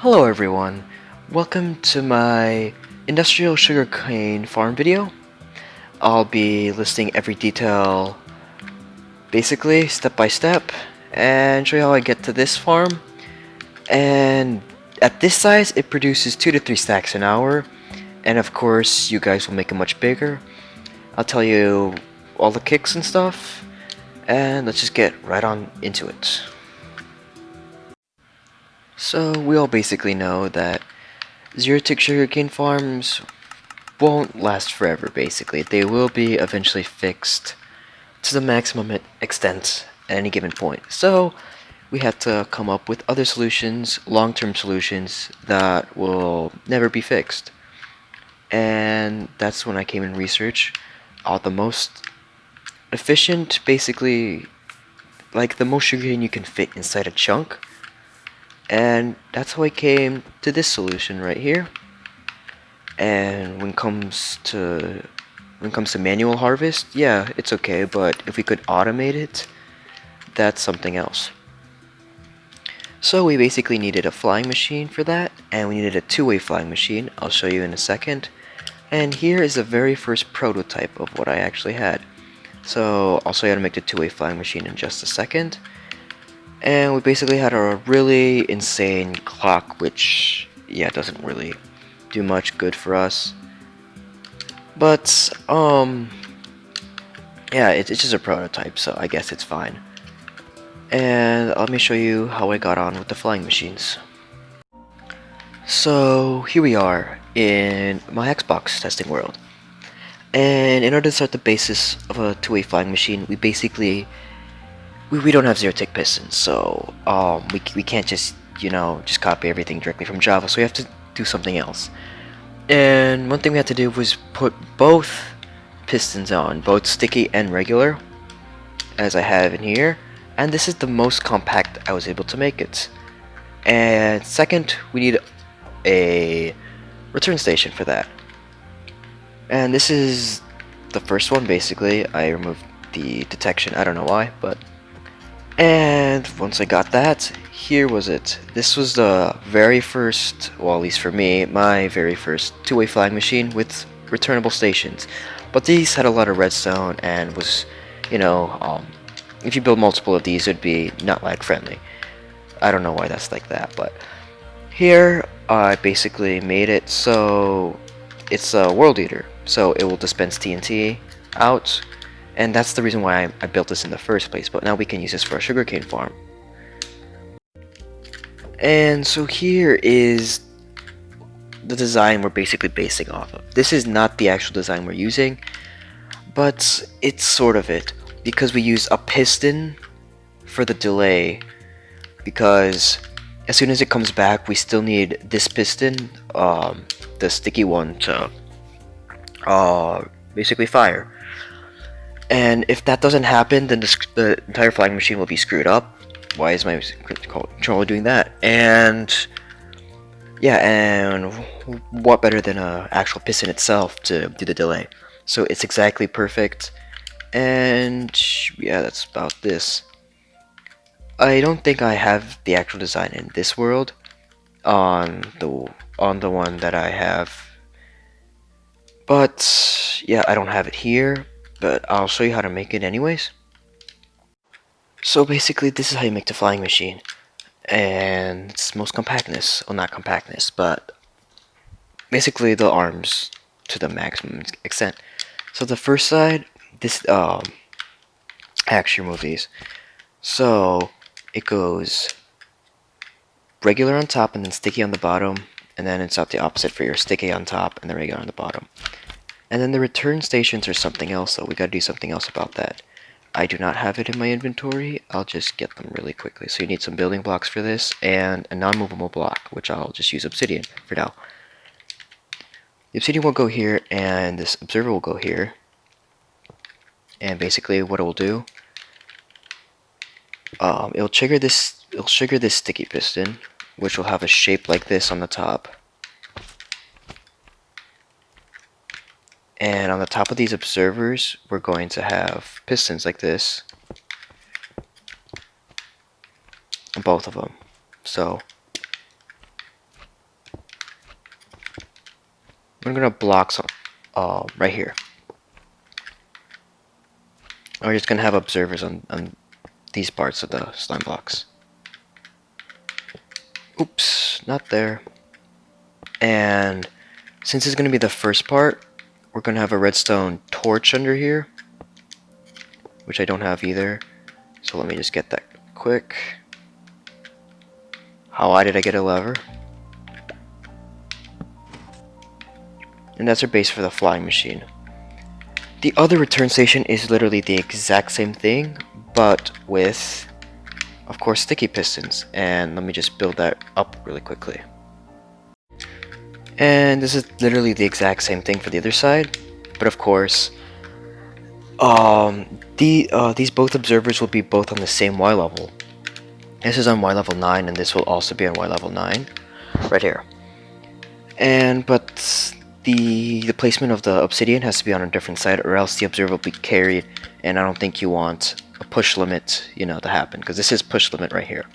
Hello everyone, welcome to my industrial sugarcane farm video. I'll be listing every detail basically step by step and show you how I get to this farm. And at this size it produces 2 to 3 stacks an hour, and of course you guys will make it much bigger. I'll tell you all the kicks and stuff, and let's just get right on into it. So we all basically know that zero-tick sugarcane farms won't last forever, basically. They will be eventually fixed to the maximum extent at any given point. So we had to come up with other solutions, long-term solutions that will never be fixed. And that's when I came in research the most efficient, basically, like the most sugarcane you can fit inside a chunk. And that's how I came to this solution right here. And when it comes to manual harvest, yeah, it's okay, but if we could automate it, that's something else. So we basically needed a flying machine for that, and we needed a two-way flying machine. I'll show you in a second. And here is the very first prototype of what I actually had. So I'll show you how to make the two-way flying machine in just a second. And we basically had a really insane clock, which, yeah, doesn't really do much good for us. But, yeah, it's just a prototype, so I guess it's fine. And let me show you how I got on with the flying machines. So here we are in my Xbox testing world. And in order to start the basis of a two-way flying machine, we basically we don't have zero-tick pistons, so we can't just just copy everything directly from Java, so we have to do something else. And one thing we had to do was put both pistons on, both sticky and regular, as I have in here, and this is the most compact I was able to make it. And second, we need a return station for that. And this is the first one, basically. I removed the detection, I don't know why, but... And once I got that, here was it. This was the very first, well, at least for me, my very first two-way flying machine with returnable stations. But these had a lot of redstone and was, if you build multiple of these, it would be not lag friendly. I don't know why that's like that, but here I basically made it so it's a world eater, so it will dispense TNT out. And that's the reason why I built this in the first place, but now we can use this for a sugarcane farm. And so here is the design we're basically basing off of. This is not the actual design we're using, but it's sort of it, because we use a piston for the delay, because as soon as it comes back, we still need this piston, the sticky one, to basically fire. And if that doesn't happen, then the entire flying machine will be screwed up. Why is my controller doing that? And yeah, and what better than an actual piston itself to do the delay? So it's exactly perfect. And yeah, that's about this. I don't think I have the actual design in this world on the one that I have. But yeah, I don't have it here, but I'll show you how to make it anyways. So basically, this is how you make the flying machine, and it's most compactness, well, not compactness, but basically the arms to the maximum extent. So the first side, this I actually remove these. So it goes regular on top and then sticky on the bottom, and then it's out the opposite for your sticky on top and the regular on the bottom. And then the return stations are something else, though. We gotta do something else about that. I do not have it in my inventory. I'll just get them really quickly. So you need some building blocks for this and a non-movable block, which I'll just use obsidian for now. The obsidian will go here, and this observer will go here. And basically, what it will do, it'll trigger this sticky piston, which will have a shape like this on the top. And on the top of these observers, we're going to have pistons like this. Both of them. So I'm gonna block some right here. We're just gonna have observers on these parts of the slime blocks. Oops, not there. And since it's gonna be the first part, we're gonna have a redstone torch under here, which I don't have either. So let me just get that quick. How high did I get a lever? And that's our base for the flying machine. The other return station is literally the exact same thing, but with, of course, sticky pistons. And let me just build that up really quickly. And this is literally the exact same thing for the other side, but of course, these both observers will be both on the same Y level. This is on Y level 9, and this will also be on Y level 9, right here. But the placement of the obsidian has to be on a different side, or else the observer will be carried, and I don't think you want a push limit, to happen, because this is push limit right here.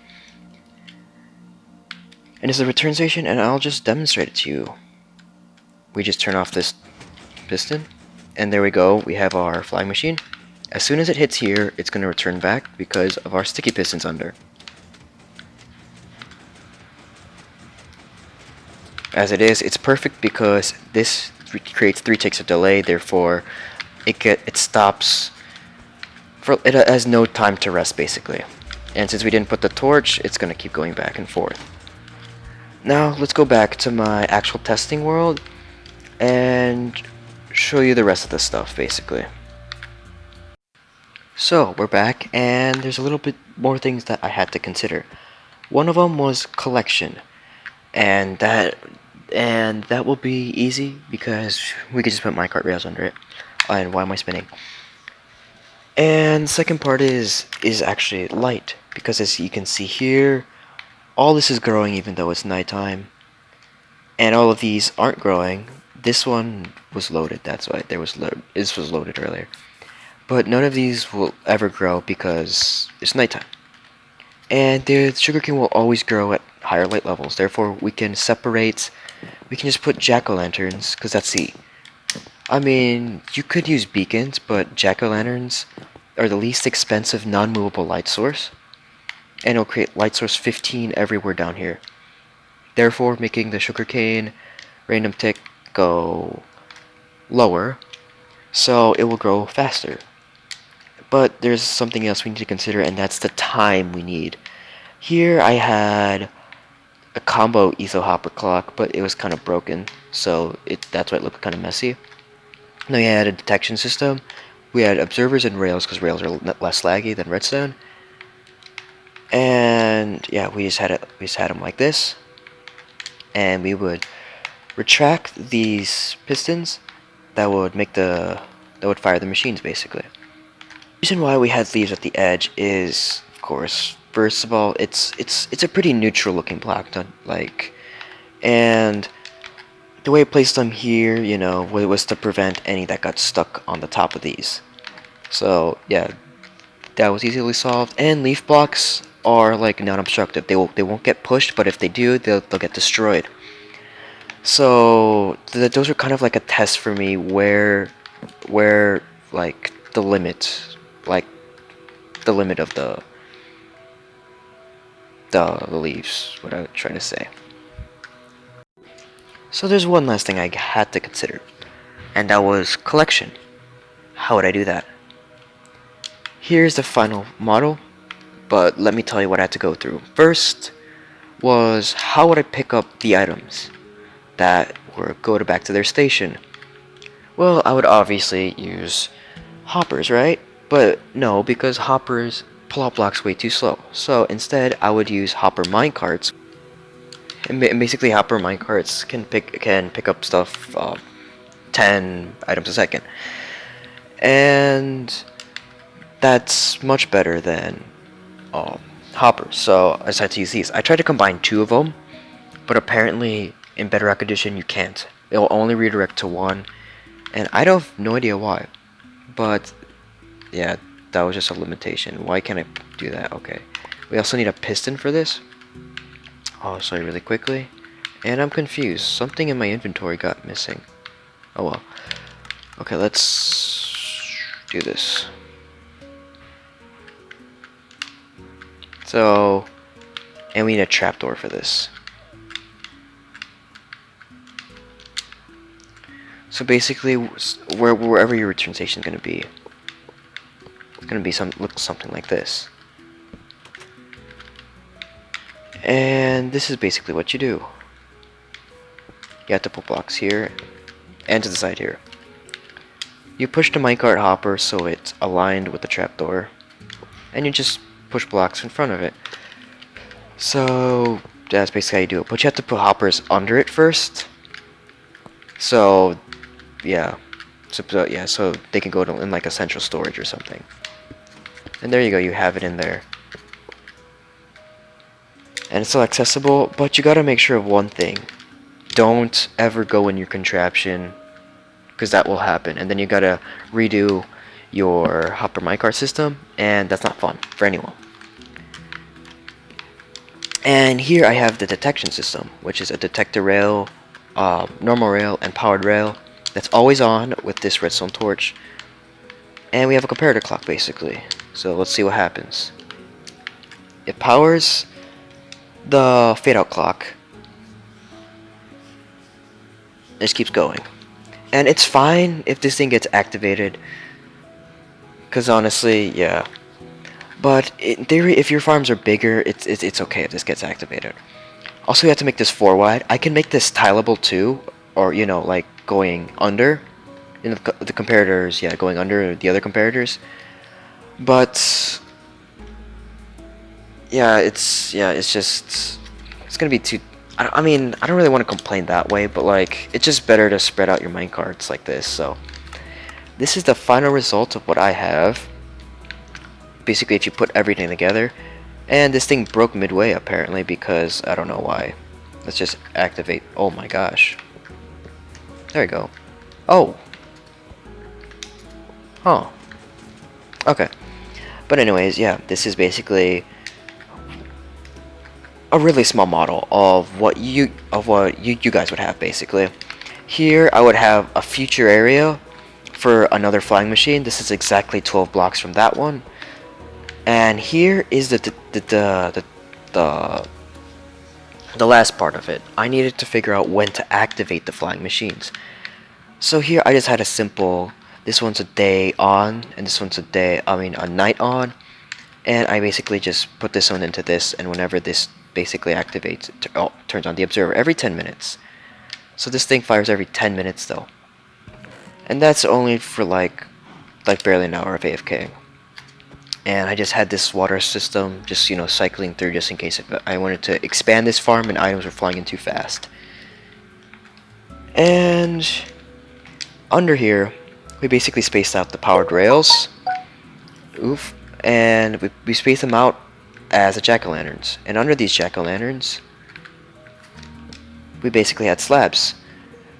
And it's a return station, and I'll just demonstrate it to you. We just turn off this piston, and there we go, we have our flying machine. As soon as it hits here, it's going to return back because of our sticky pistons under. As it is, it's perfect because this creates 3 ticks of delay, therefore it stops, it has no time to rest basically. And since we didn't put the torch, it's going to keep going back and forth. Now let's go back to my actual testing world and show you the rest of the stuff basically. So we're back, and there's a little bit more things that I had to consider. One of them was collection, and that will be easy because we could just put minecart rails under it. And why am I spinning? And second part is actually light, because as you can see here, all this is growing even though it's nighttime, and all of these aren't growing. This one was loaded, that's why this was loaded earlier. But none of these will ever grow because it's nighttime. And the sugarcane will always grow at higher light levels. Therefore, we can just put jack-o'-lanterns, because that's I mean, you could use beacons, but jack-o'-lanterns are the least expensive non-movable light source. And it'll create light source 15 everywhere down here. Therefore, making the sugarcane random tick go lower, so it will grow faster. But there's something else we need to consider, and that's the time we need. Here I had a combo etho hopper clock, but it was kind of broken, so that's why it looked kind of messy. Now we had a detection system. We had observers and rails, because rails are less laggy than redstone. And yeah, we just had them like this, and we would retract these pistons that would fire the machines basically. The reason why we had leaves at the edge is, of course, first of all, it's a pretty neutral looking block, and the way I placed them here, was to prevent any that got stuck on the top of these. So yeah, that was easily solved. And leaf blocks are like non-obstructive. They won't get pushed, but if they do, they'll get destroyed. So those are kind of like a test for me where like the limit of the leaves, what I'm trying to say. So there's one last thing I had to consider, and that was collection. How would I do that? Here's the final model, but let me tell you what I had to go through. First was, how would I pick up the items that were back to their station? Well, I would obviously use hoppers, right? But no, because hoppers pull out blocks way too slow. So instead, I would use hopper minecarts. And basically, hopper minecarts can pick up stuff 10 items a second, and that's much better than hoppers. So I decided to use these. I tried to combine 2 of them, but apparently in Bedrock Edition you can't. It will only redirect to 1, and I don't have no idea why. But yeah, that was just a limitation. Why can't I do that? Okay. We also need a piston for this. I'll show you really quickly. And I'm confused. Something in my inventory got missing. Oh well. Okay, let's do this. So, and we need a trapdoor for this. So basically, wherever your return station is going to be, it's going to be look something like this. And this is basically what you do. You have to put blocks here and to the side here. You push the minecart hopper so it's aligned with the trapdoor, and you just push blocks in front of it. So that's basically how you do it. But you have to put hoppers under it first. So yeah, so they can go in like a central storage or something. And there you go, you have it in there. And it's still accessible, but you gotta make sure of one thing. Don't ever go in your contraption, because that will happen. And then you gotta redo your hopper minecart system, and that's not fun for anyone. And here I have the detection system, which is a detector rail, normal rail, and powered rail that's always on with this redstone torch. And we have a comparator clock basically. So let's see what happens. It powers the fade out clock. It just keeps going. And it's fine if this thing gets activated, because honestly, yeah. But in theory, if your farms are bigger, it's okay if this gets activated. Also, you have to make this 4 wide. I can make this tileable too, or you know, like going under. In the comparators, yeah, going under the other comparators. But yeah, it's just it's gonna be too. I mean, I don't really want to complain that way, but like it's just better to spread out your minecarts like this. So this is the final result of what I have. Basically, if you put everything together, and this thing broke midway apparently because I don't know why. Let's just activate. Oh my gosh. There we go. Oh. Oh. Okay. But anyways, yeah, this is basically a really small model of what you guys would have basically. Here I would have a future area for another flying machine. This is exactly 12 blocks from that one. And here is the last part of it. I needed to figure out when to activate the flying machines. So here I just had a simple, this one's a day on, and this one's a night on. And I basically just put this one into this, and whenever this basically activates, it turns on the observer every 10 minutes. So this thing fires every 10 minutes though. And that's only for like barely an hour of AFK. And I just had this water system just, you know, cycling through just in case if I wanted to expand this farm and items were flying in too fast. And under here, we basically spaced out the powered rails. Oof. And we spaced them out as a jack-o'-lanterns. And under these jack-o'-lanterns, we basically had slabs.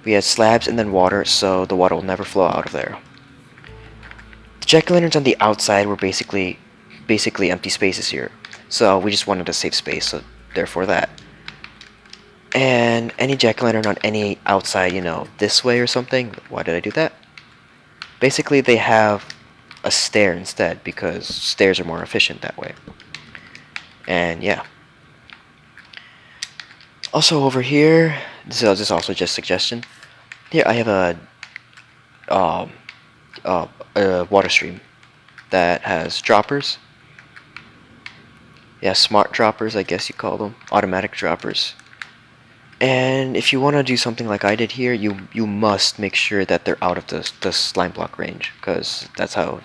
We had slabs and then water, so the water will never flow out of there. The jack-o'-lanterns on the outside were basically empty spaces here. So we just wanted to save space, so therefore that. And any jack-o'-lantern on any outside, you know, this way or something, why did I do that? Basically they have a stair instead, because stairs are more efficient that way. And yeah. Also over here, this is also just a suggestion. Here I have a water stream that has droppers. Yeah, smart droppers, I guess you call them, automatic droppers. And if you want to do something like I did here, you must make sure that they're out of the slime block range, because that's how.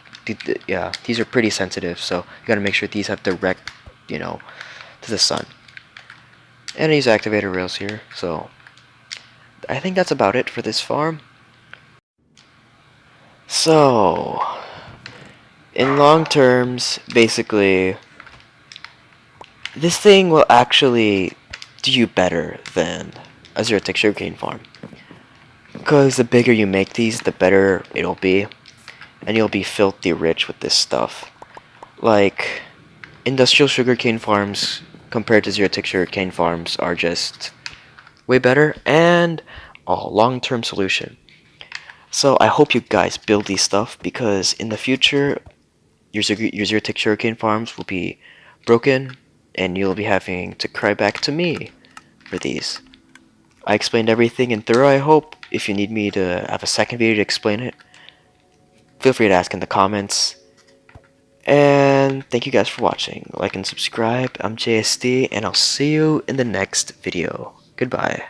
Yeah, these are pretty sensitive, so you gotta make sure these have direct, you know, to the sun. And these activator rails here, so I think that's about it for this farm. So, in long terms, basically, this thing will actually do you better than a Zero-Tick sugarcane farm. Because the bigger you make these, the better it'll be. And you'll be filthy rich with this stuff. Like, industrial sugarcane farms compared to Zero-Tick sugarcane farms are just way better and a long-term solution. So I hope you guys build these stuff because in the future your Zyrtec sugarcane farms will be broken and you'll be having to cry back to me for these. I explained everything in thorough, I hope. If you need me to have a second video to explain it, feel free to ask in the comments. And thank you guys for watching. Like and subscribe. I'm JSD, and I'll see you in the next video. Goodbye.